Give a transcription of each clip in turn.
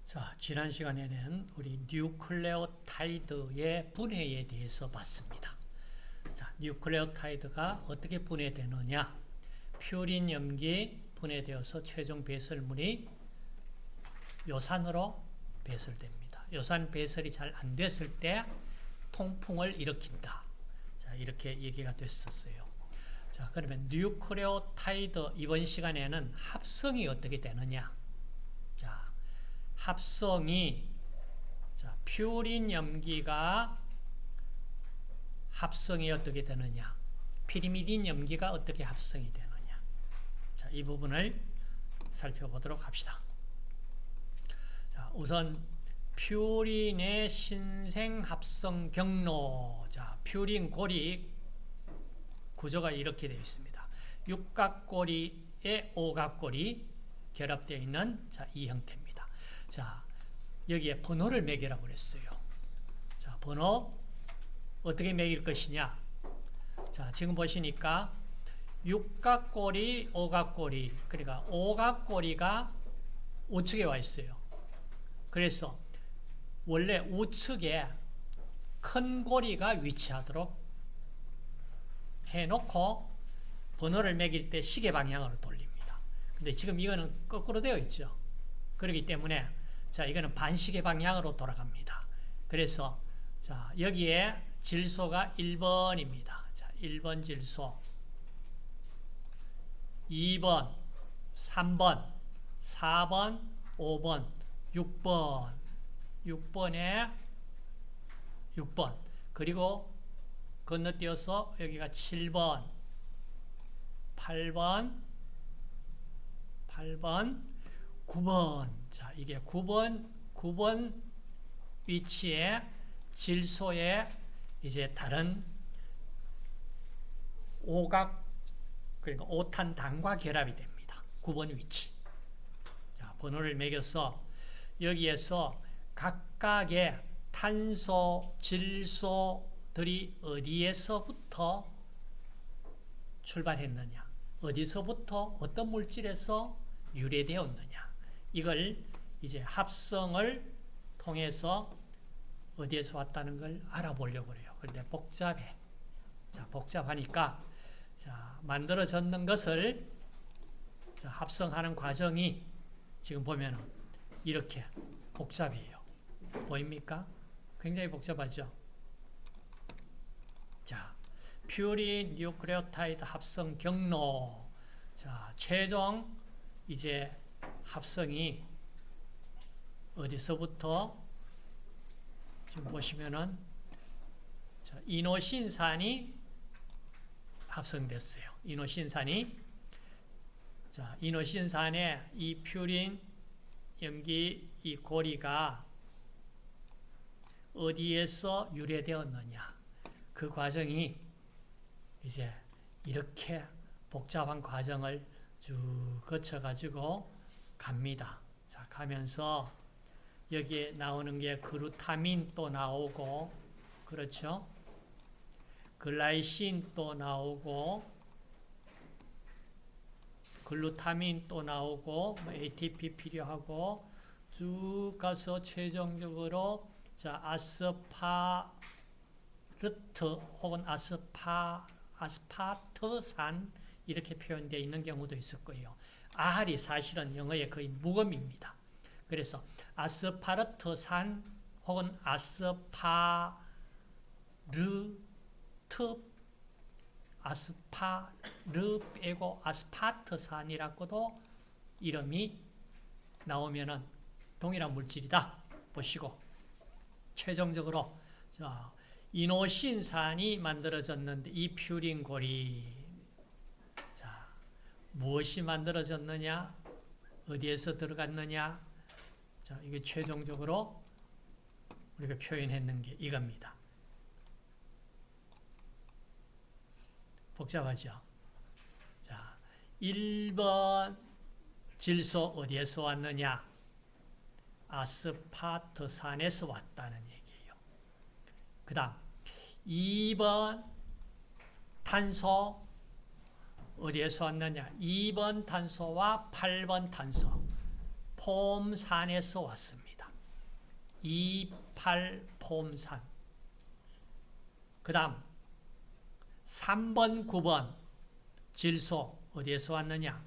자, 지난 시간에는 우리 뉴클레오타이드의 분해에 대해서 봤습니다. 자, 뉴클레오타이드가 어떻게 분해되느냐? 퓨린 염기 분해되어서 최종 배설물이 요산으로 배설됩니다. 요산 배설이 잘 안 됐을 때 통풍을 일으킨다. 자, 이렇게 얘기가 됐었어요. 자, 그러면 뉴클레오타이드 이번 시간에는 합성이 어떻게 되느냐? 자, 합성이 퓨린 염기가 합성이 어떻게 되느냐, 피리미딘 염기가 어떻게 합성이 되느냐. 자, 이 부분을 살펴보도록 합시다. 자, 우선 퓨린의 신생 합성 경로. 자, 퓨린 고리 구조가 이렇게 되어 있습니다. 육각고리에 오각고리 결합되어 있는 이 형태입니다. 자, 여기에 번호를 매기라고 그랬어요. 자, 번호 어떻게 매길 것이냐? 자, 지금 보시니까 육각고리, 오각고리, 그러니까 오각고리가 우측에 와 있어요. 그래서 원래 우측에 큰 고리가 위치하도록 해놓고 번호를 매길 때 시계 방향으로 돌립니다. 근데 지금 이거는 거꾸로 되어 있죠. 그렇기 때문에 자, 이거는 반시계 방향으로 돌아갑니다. 그래서 자, 여기에 질소가 1번입니다. 자, 1번 질소, 2번, 3번, 4번, 5번, 6번, 6번에 6번, 그리고 건너뛰어서 여기가 7번, 8번, 9번. 자, 이게 9번 위치에 질소에 이제 다른 오각, 그러니까 오탄당과 결합이 됩니다. 9번 위치. 자, 번호를 매겨서 여기에서 각각의 탄소, 질소들이 어디에서부터 출발했느냐, 어디서부터 어떤 물질에서 유래되었느냐, 이걸 이제 합성을 통해서 어디에서 왔다는 걸 알아보려고 해요. 그런데 복잡해. 자, 복잡하니까 자, 만들어졌는 것을 자, 합성하는 과정이 지금 보면 이렇게 복잡해요. 보입니까? 굉장히 복잡하죠? 자, 퓨린 뉴클레오타이드 합성 경로. 자, 최종 이제 합성이 어디서부터 지금 보시면은 자, 이노신산이 합성됐어요. 이노신산이 자, 이노신산의 이 퓨린 염기 이 고리가 어디에서 유래되었느냐, 그 과정이 이제 이렇게 복잡한 과정을 쭉 거쳐가지고 갑니다. 자, 가면서 여기에 나오는 게 글루타민 또 나오고, 그렇죠? 글라이신 또 나오고, 글루타민 또 나오고, ATP 필요하고, 쭉 가서 최종적으로 자, 아스파르트 혹은 아스파트산 이렇게 표현되어 있는 경우도 있을 거예요. R이 사실은 영어의 거의 무음입니다. 그래서 아스파르트산 혹은 아스파르 빼고 아스파트산이라고도 이름이 나오면은 동일한 물질이다 보시고, 최종적으로 자, 이노신산이 만들어졌는데 이 퓨린 고리, 자, 무엇이 만들어졌느냐, 어디에서 들어갔느냐, 자, 이게 최종적으로 우리가 표현했는 게 이겁니다. 복잡하죠? 자, 1번 질소 어디에서 왔느냐, 아스파트산에서 왔다는 얘기예요. 그 다음 2번 탄소 어디에서 왔느냐, 2번 탄소와 8번 탄소 폼산에서 왔습니다. 이팔폼산. 그 다음 3번, 9번 질소 어디에서 왔느냐?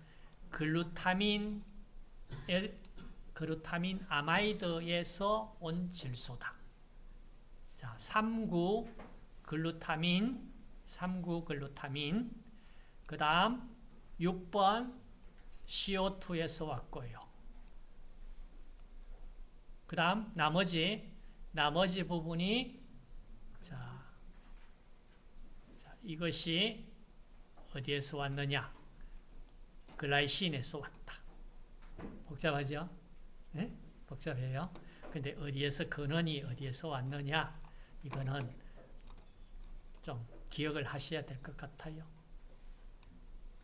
글루타민 아마이드에서 온 질소다. 자, 3구 글루타민. 그 다음 6번 CO2에서 왔고요. 그 다음 나머지 부분이 자, 이것이 어디에서 왔느냐? 글라이신에서 왔다. 복잡하죠? 네? 복잡해요. 근데 어디에서 근원이 어디에서 왔느냐? 이거는 좀 기억을 하셔야 될 것 같아요.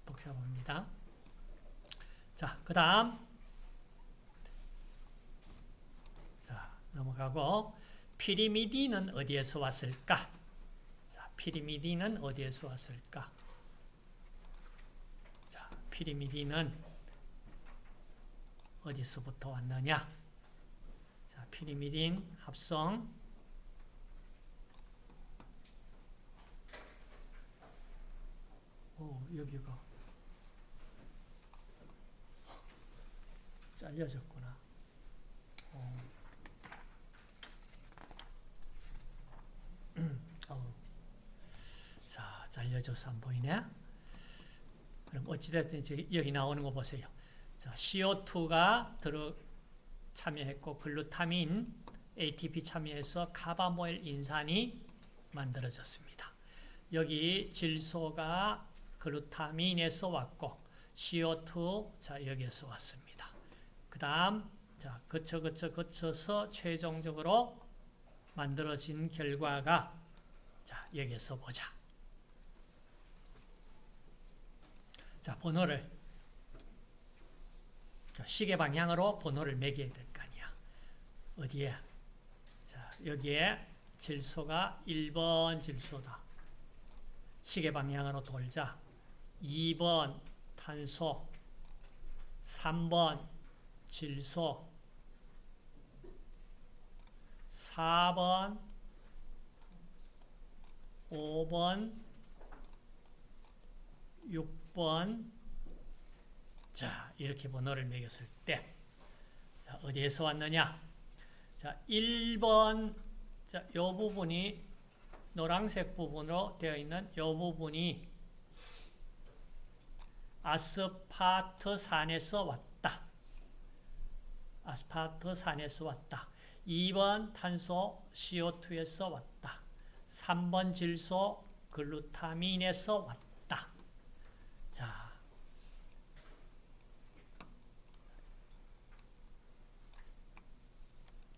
복잡합니다. 자, 그 다음 넘어가고 피리미딘은 어디에서 왔을까? 자, 피리미딘은 어디에서 왔을까? 자, 피리미딘은 어디서부터 왔느냐? 자, 피리미딘 합성 여기가 잘려졌구나. 자, 잘려져서 안 보이네. 그럼 어찌됐든 여기 나오는 거 보세요. 자, CO2가 참여했고 글루타민, ATP 참여해서 카바모일 인산이 만들어졌습니다. 여기 질소가 글루타민에서 왔고 CO2 자 여기에서 왔습니다. 그 다음 자 거쳐서 최종적으로 만들어진 결과가 자 여기에서 보자. 자 번호를 자, 시계 방향으로 번호를 매겨야 될 거 아니야. 어디에? 자 여기에 질소가 1번 질소다. 시계 방향으로 돌자. 2번 탄소, 3번 질소, 4번, 5번, 6번. 자, 이렇게 번호를 매겼을 때, 자, 어디에서 왔느냐? 자, 1번, 자, 요 부분이 노란색 부분으로 되어 있는 이 부분이 아스파트산에서 왔다. 아스파트산에서 왔다. 2번 탄소 CO2에서 왔다. 3번 질소 글루타민에서 왔다. 자,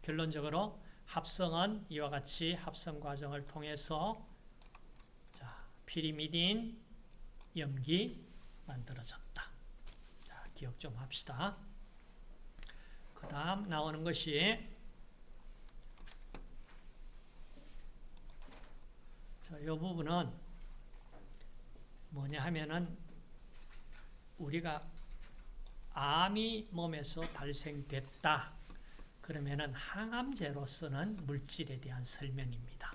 결론적으로 합성은 이와 같이 합성 과정을 통해서 자, 피리미딘 염기 만들어졌다. 자, 기억 좀 합시다. 그 다음 나오는 것이 자, 이 부분은 뭐냐 하면은 우리가 암이 몸에서 발생됐다. 그러면은 항암제로 쓰는 물질에 대한 설명입니다.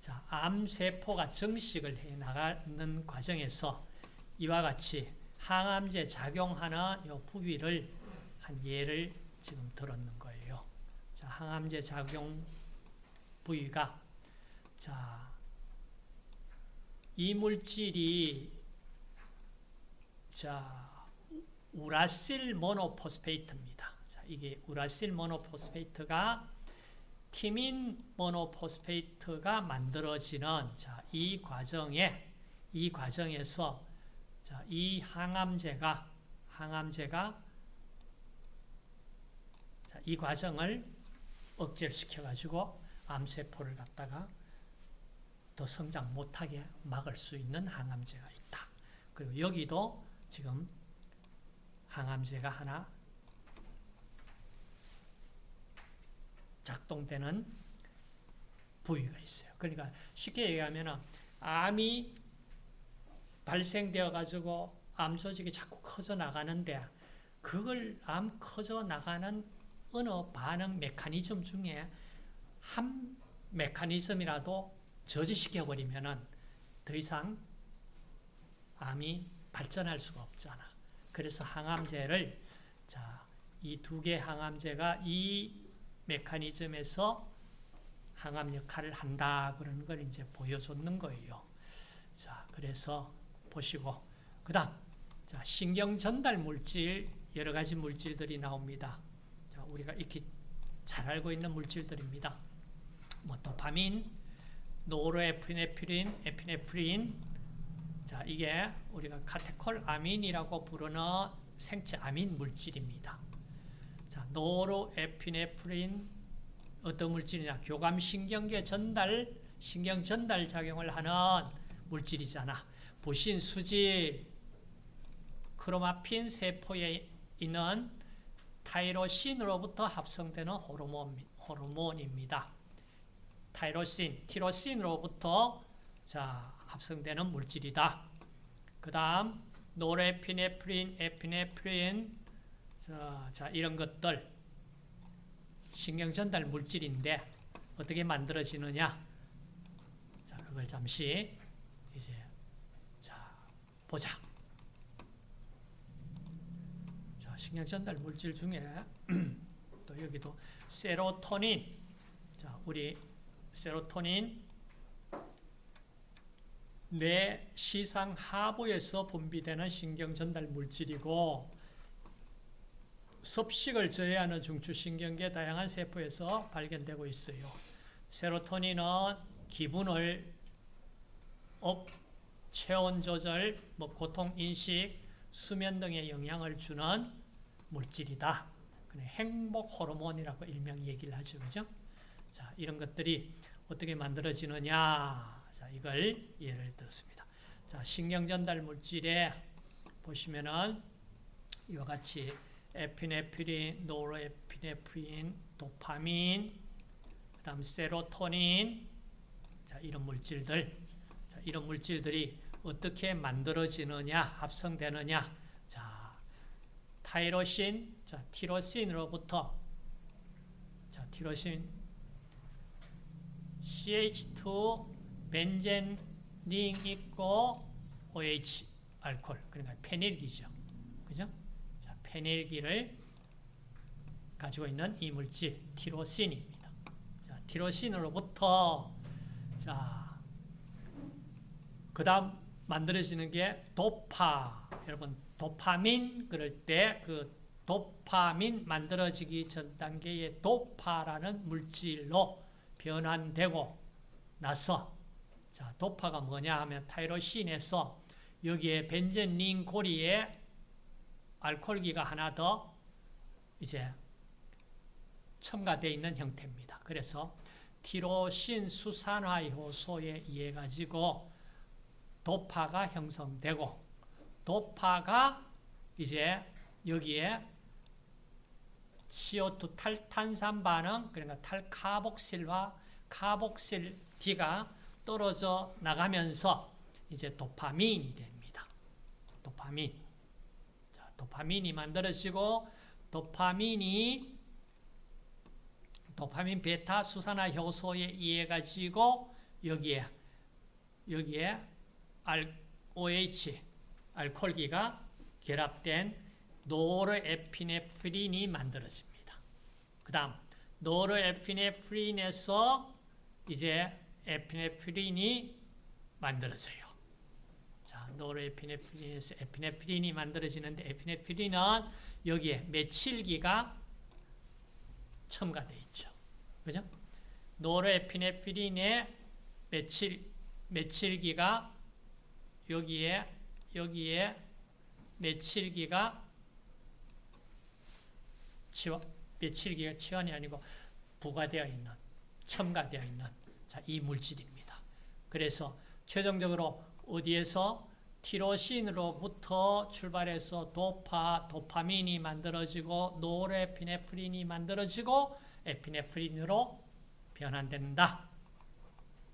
자, 암세포가 증식을 해 나가는 과정에서 이와 같이 항암제 작용하는 이 부위를 한 예를 지금 들었는 거예요. 자, 항암제 작용 부위가 자, 이 물질이 자, 우라실 모노포스페이트입니다. 이게 우라실 모노포스페이트가 티민 모노포스페이트가 만들어지는 자, 이 과정에서 자, 이 항암제가 자, 이 과정을 억제를 시켜 가지고 암세포를 갖다가 더 성장 못하게 막을 수 있는 항암제가 있다. 그리고 여기도 지금 항암제가 하나 작동되는 부위가 있어요. 그러니까 쉽게 얘기하면 암이 발생되어 가지고 암 조직이 자꾸 커져 나가는데 그걸 암 커져 나가는 어느 반응 메커니즘 중에 한 메커니즘이라도 저지시켜버리면은 더 이상 암이 발전할 수가 없잖아. 그래서 항암제를, 자, 이 두 개 항암제가 이 메커니즘에서 항암 역할을 한다. 그런 걸 이제 보여줬는 거예요. 자, 그래서 보시고, 그 다음, 자, 신경 전달 물질, 여러 가지 물질들이 나옵니다. 자, 우리가 익히 잘 알고 있는 물질들입니다. 뭐, 도파민, 노르에피네프린, 에피네프린, 자, 이게 우리가 카테콜아민이라고 부르는 생체 아민 물질입니다. 자, 노르에피네프린 어떤 물질이냐? 교감신경계 전달, 신경 전달 작용을 하는 물질이잖아. 부신, 수질, 크로마핀 세포에 있는 타이로신으로부터 합성되는 호르몬입니다. 타이로신, 티로신으로부터 자, 합성되는 물질이다. 그 다음 노르에피네프린, 에피네프린, 자, 이런 것들 신경 전달 물질인데 어떻게 만들어지느냐? 자, 그걸 잠시 이제 자, 보자. 자, 신경 전달 물질 중에 또 여기도 세로토닌. 자, 우리 세로토닌 뇌 시상 하부에서 분비되는 신경 전달 물질이고 섭식을 저해하는 중추신경계 다양한 세포에서 발견되고 있어요. 세로토닌은 기분을 업, 체온 조절, 뭐 고통 인식, 수면 등에 영향을 주는 물질이다. 행복 호르몬이라고 일명 얘기를 하죠. 그죠? 자, 이런 것들이 어떻게 만들어지느냐? 자, 이걸 예를 들었습니다. 자, 신경 전달 물질에 보시면은 이와 같이 에피네프린, 노르에피네프린, 도파민, 그 다음 세로토닌, 자, 이런 물질들, 자, 이런 물질들이 어떻게 만들어지느냐, 합성되느냐, 자, 타이로신, 자, 티로신으로부터, 자, 티로신, CH2, 벤젠 링 있고, OH, 알코올, 그러니까 페닐기죠. 그죠? 페닐기를 가지고 있는 이 물질 티로신입니다. 자, 티로신으로부터 자, 그다음 만들어지는 게 도파. 여러분 도파민 그럴 때 그 도파민 만들어지기 전 단계의 도파라는 물질로 변환되고 나서 자, 도파가 뭐냐 하면 타이로신에서 여기에 벤젠린 고리에 알코올기가 하나 더 이제 첨가되어 있는 형태입니다. 그래서 티로신 수산화 효소에 의해 가지고 도파가 형성되고 도파가 이제 여기에 CO2 탈탄산 반응 그러니까 탈카복실과 카복실기가 떨어져 나가면서 이제 도파민이 됩니다. 도파민. 도파민이 만들어지고 도파민 베타 수산화 효소에 의해 가지고 여기에 OH 알코올기가 결합된 노르에피네프린이 만들어집니다. 그다음 노르에피네프린에서 이제 에피네프린이 만들어져요. 노르에피네프린에서 에피네프린이 만들어지는데 에피네프린은 여기에 메칠기가 첨가되어 있죠. 그죠? 노르에피네프린에 메칠기가 여기에 메칠기가 치환이 아니고 부과되어 있는 첨가되어 있는 자, 이 물질입니다. 그래서 최종적으로 어디에서 티로신으로부터 출발해서 도파민이 만들어지고 노르에피네프린이 만들어지고 에피네프린으로 변환된다.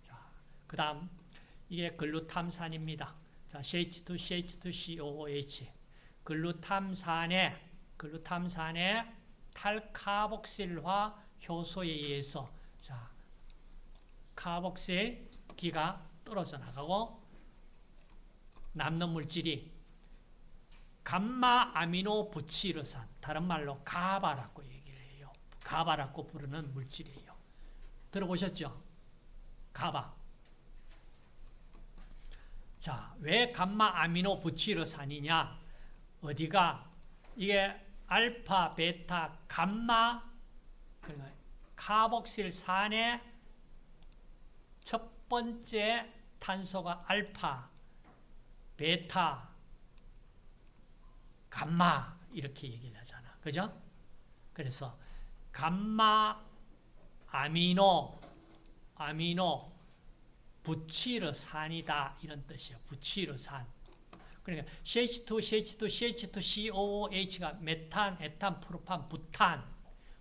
자, 그 다음 이게 글루탐산입니다. 자, CH2, CH2COOH 글루탐산에 탈카복실화 효소에 의해서 자, 카복실 기가 떨어져 나가고 남는 물질이 감마 아미노 부치르산, 다른 말로 가바라고 얘기를 해요. 가바라고 부르는 물질이에요. 들어보셨죠? 가바. 자, 왜 감마 아미노 부치르산이냐? 어디가 이게 알파, 베타, 감마 그러니까 카복실산의 첫 번째 탄소가 알파, 베타, 감마 이렇게 얘기를 하잖아. 그죠? 그래서 감마 아미노 부치르산이다 이런 뜻이에요. 부치르산. 그러니까 CH2, CH2, CH2, COOH가 메탄, 에탄, 프로판,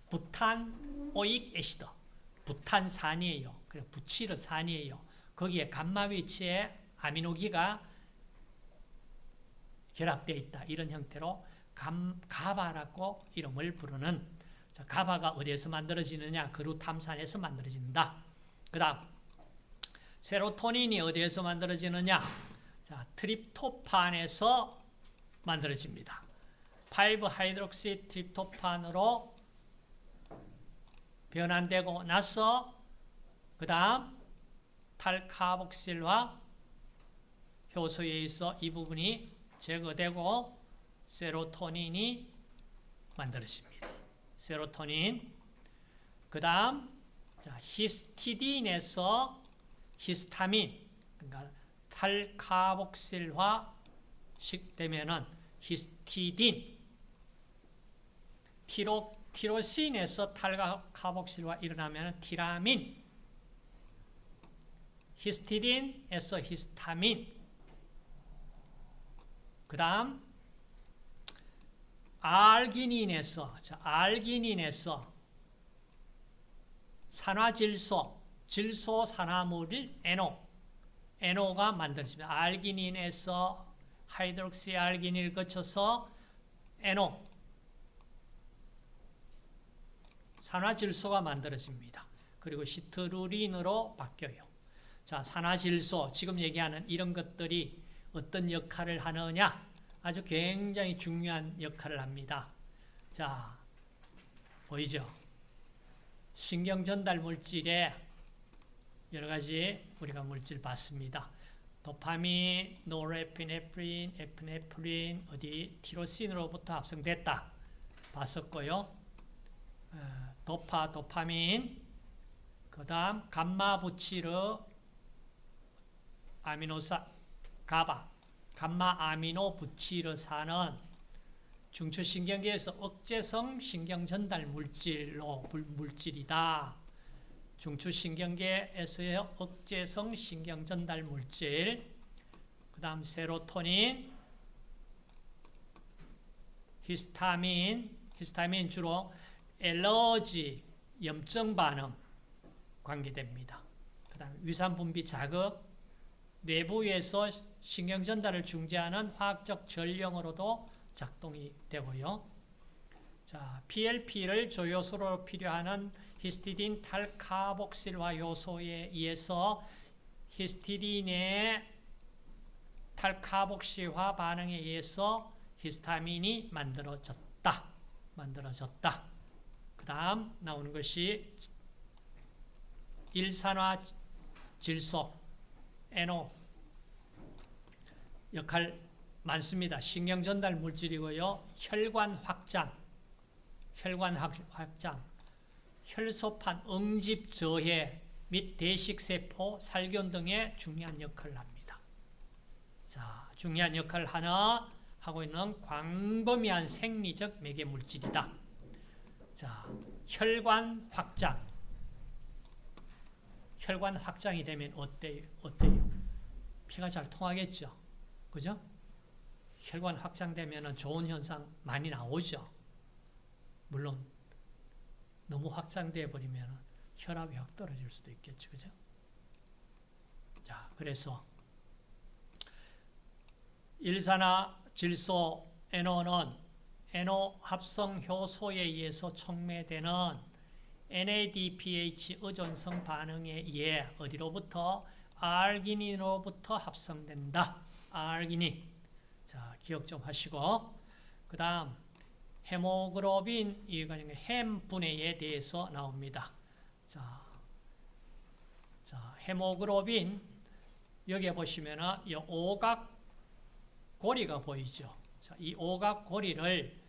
부탄 오익 애시드. 부탄산이에요. 그래 부치르산이에요. 거기에 감마 위치에 아미노기가 결합되어 있다. 이런 형태로 가바라고 이름을 부르는 자, 가바가 어디에서 만들어지느냐? 그루탐산에서 만들어진다. 그 다음 세로토닌이 어디에서 만들어지느냐? 자, 트립토판에서 만들어집니다. 5하이드록시 트립토판으로 변환되고 나서 그 다음 탈카복실화 효소에 의해서 이 부분이 제거되고 세로토닌이 만들어집니다. 세로토닌. 그 다음 히스티딘에서 히스타민, 그러니까 탈카복실화 되면은 히스티딘, 티로신에서 탈카복실화 일어나면 티라민, 히스티딘에서 히스타민, 그 다음 알기닌에서 산화질소, 질소산화물 NO가 만들어집니다. 알기닌에서 하이드록시 알기닌을 거쳐서 NO, 산화질소가 만들어집니다. 그리고 시트루린으로 바뀌어요. 자, 산화질소, 지금 얘기하는 이런 것들이 어떤 역할을 하느냐? 아주 굉장히 중요한 역할을 합니다. 자, 보이죠? 신경전달 물질에 여러 가지 우리가 물질 봤습니다. 도파민, 노르에피네프린, 에피네프린, 어디 티로신으로부터 합성됐다. 봤었고요. 도파민, 그 다음 감마부치르 아미노산, 감마 아미노 부치르산은 중추신경계에서 억제성 신경전달 물질이다. 중추신경계에서의 억제성 신경전달 물질. 그 다음 세로토닌, 히스타민 주로 엘러지, 염증 반응 관계됩니다. 그 다음 위산분비 자극, 내부에서 신경전달을 중재하는 화학적 전령으로도 작동이 되고요. 자, PLP를 조효소로 필요하는 히스티딘 탈카복실화 효소에 의해서 히스티딘의 탈카복실화 반응에 의해서 히스타민이 만들어졌다. 그 다음 나오는 것이 일산화질소 NO 역할 많습니다. 신경전달 물질이고요. 혈관 확장, 혈소판 응집 저해 및 대식세포, 살균 등의 중요한 역할을 합니다. 자, 중요한 역할을 하고 있는 광범위한 생리적 매개 물질이다. 자, 혈관 확장이 되면 어때요? 피가 잘 통하겠죠? 그죠? 혈관 확장되면 좋은 현상 많이 나오죠. 물론 너무 확장되어 버리면 혈압이 확 떨어질 수도 있겠죠. 그죠? 자, 그래서 일산화질소 NO는 NO 합성 효소에 의해서 촉매되는 NADPH 의존성 반응에 의해 어디로부터? 아르기닌으로부터 합성된다. 아르기닌. 자, 기억 좀 하시고. 그 다음, 헤모글로빈, 이거 햄 분해에 대해서 나옵니다. 자, 헤모글로빈, 여기에 보시면은 이 오각고리가 보이죠. 자, 이 오각고리를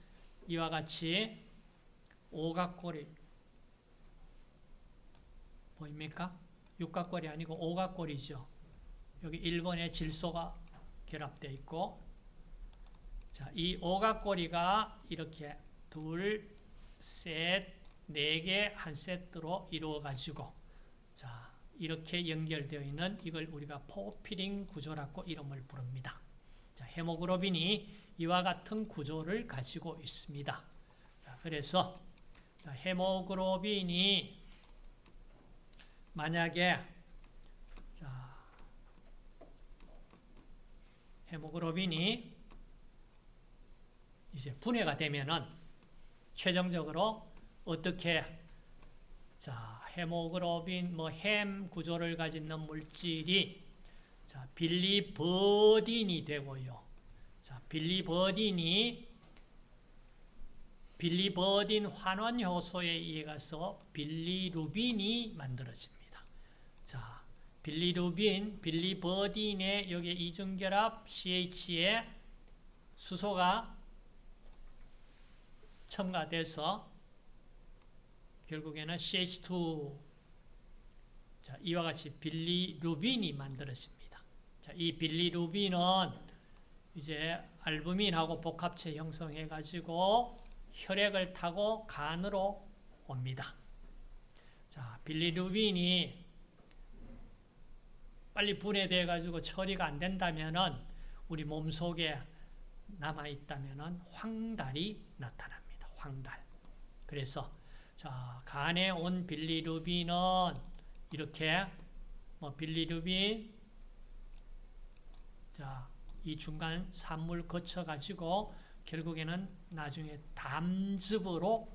이와 같이 오각고리 보입니까? 육각고리 아니고 오각고리죠. 여기 1번에 질소가 결합되어 있고, 자, 이 오각고리가 이렇게 둘, 셋, 네 개 한 세트로 이루어 가지고, 자, 이렇게 연결되어 있는 이걸 우리가 포피린 구조라고 이름을 부릅니다. 자, 헤모글로빈이 이와 같은 구조를 가지고 있습니다. 자, 그래서 자, 헤모글로빈이 만약에 자, 헤모글로빈이 이제 분해가 되면은 최종적으로 어떻게 자, 헤모글로빈 햄 구조를 가진 물질이 자, 빌리버딘이 되고요. 자, 빌리버딘 환원 효소에 의해 가서 빌리루빈이 만들어집니다. 자, 빌리버딘에 여기 이중결합 CH에 수소가 첨가돼서 결국에는 CH2 자, 이와 같이 빌리루빈이 만들어집니다. 자, 이 빌리루빈은 이제 알부민하고 복합체 형성해 가지고 혈액을 타고 간으로 옵니다. 자, 빌리루빈이 빨리 분해돼 가지고 처리가 안 된다면은 우리 몸속에 남아 있다면은 황달이 나타납니다. 황달. 그래서 자, 간에 온 빌리루빈은 이렇게 빌리루빈 자, 이 중간 산물 거쳐 가지고 결국에는 나중에 담즙으로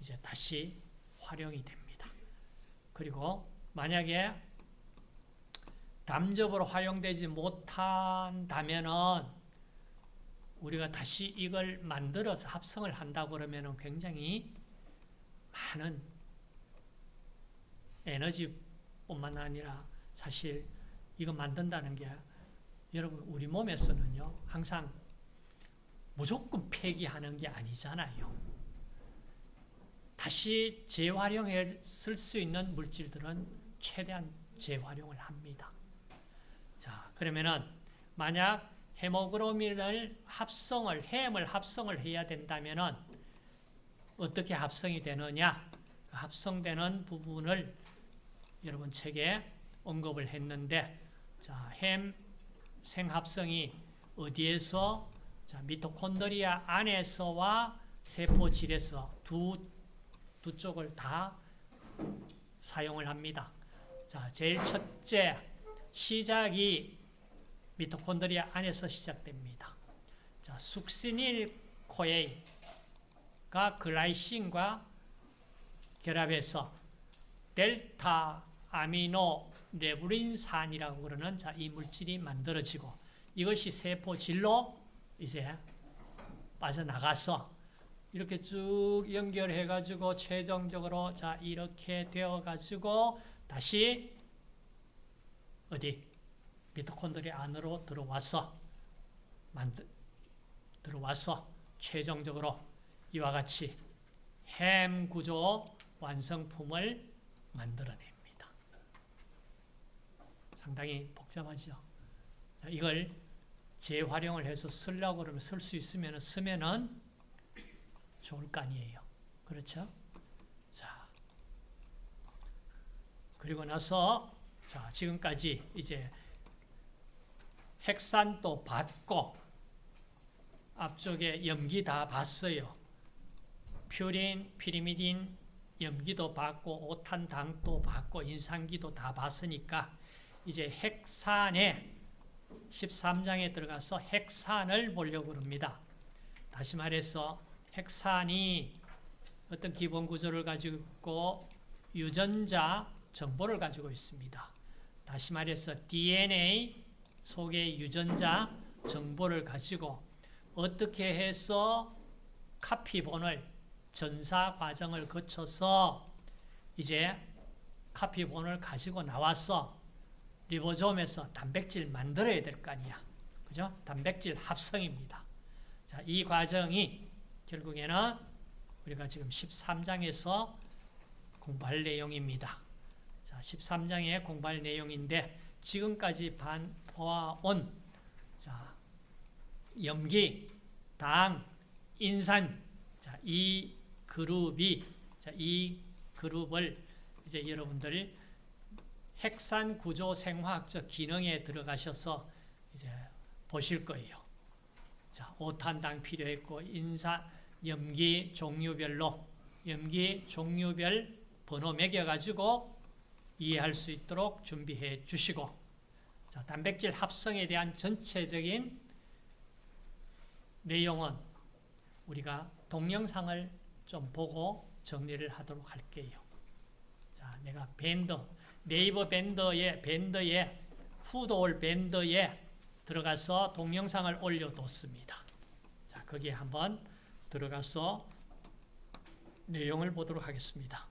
이제 다시 활용이 됩니다. 그리고 만약에 담즙으로 활용되지 못한다면은 우리가 다시 이걸 만들어서 합성을 한다고 그러면은 굉장히 많은 에너지뿐만 아니라 사실 이거 만든다는 게 여러분 우리 몸에서는요 항상 무조건 폐기하는 게 아니잖아요. 다시 재활용해 쓸 수 있는 물질들은 최대한 재활용을 합니다. 자, 그러면은 만약 헤모글로빈을 햄을 합성을 해야 된다면은 어떻게 합성이 되느냐? 합성되는 부분을 여러분 책에 언급을 했는데, 자, 햄 생합성이 어디에서? 자, 미토콘드리아 안에서와 세포질에서 두 쪽을 다 사용을 합니다. 자, 제일 첫째 시작이 미토콘드리아 안에서 시작됩니다. 자, 숙시닐 코에이가 글라이신과 결합해서 델타 아미노 레브린산이라고 그러는 자, 이 물질이 만들어지고 이것이 세포질로 이제 빠져나가서 이렇게 쭉 연결해 가지고 최종적으로 자, 이렇게 되어 가지고 다시 어디 미토콘드리아 안으로 들어와서 최종적으로 이와 같이 햄 구조 완성품을 만들어냅니다. 상당히 복잡하죠. 자, 이걸 재활용을 해서 쓰려고 그러면 쓸 수 있으면 쓰면은 좋을 거 아니에요. 그렇죠? 자, 그리고 나서 자, 지금까지 이제 핵산도 봤고 앞쪽에 염기 다 봤어요. 퓨린, 피리미딘 염기도 봤고 오탄당도 봤고 인산기도 다 봤으니까 이제 핵산에 13장에 들어가서 핵산을 보려고 합니다. 다시 말해서 핵산이 어떤 기본 구조를 가지고 있고 유전자 정보를 가지고 있습니다. 다시 말해서 DNA 속의 유전자 정보를 가지고 어떻게 해서 카피본을 전사 과정을 거쳐서 이제 카피본을 가지고 나와서 리보솜에서 단백질 만들어야 될 거 아니야. 그죠? 단백질 합성입니다. 자, 이 과정이 결국에는 우리가 지금 13장에서 공부할 내용입니다. 자, 13장의 공부할 내용인데 지금까지 보아온 자, 염기, 당, 인산 자, 이 그룹을 이제 여러분들 핵산 구조 생화학적 기능에 들어가셔서 이제 보실 거예요. 자, 오탄당 필요했고 인산 염기 종류별로 염기 종류별 번호 매겨 가지고 이해할 수 있도록 준비해 주시고 자, 단백질 합성에 대한 전체적인 내용은 우리가 동영상을 좀 보고 정리를 하도록 할게요. 자, 내가 네이버 밴더에 푸드올 밴더에 들어가서 동영상을 올려뒀습니다. 자, 거기에 한번 들어가서 내용을 보도록 하겠습니다.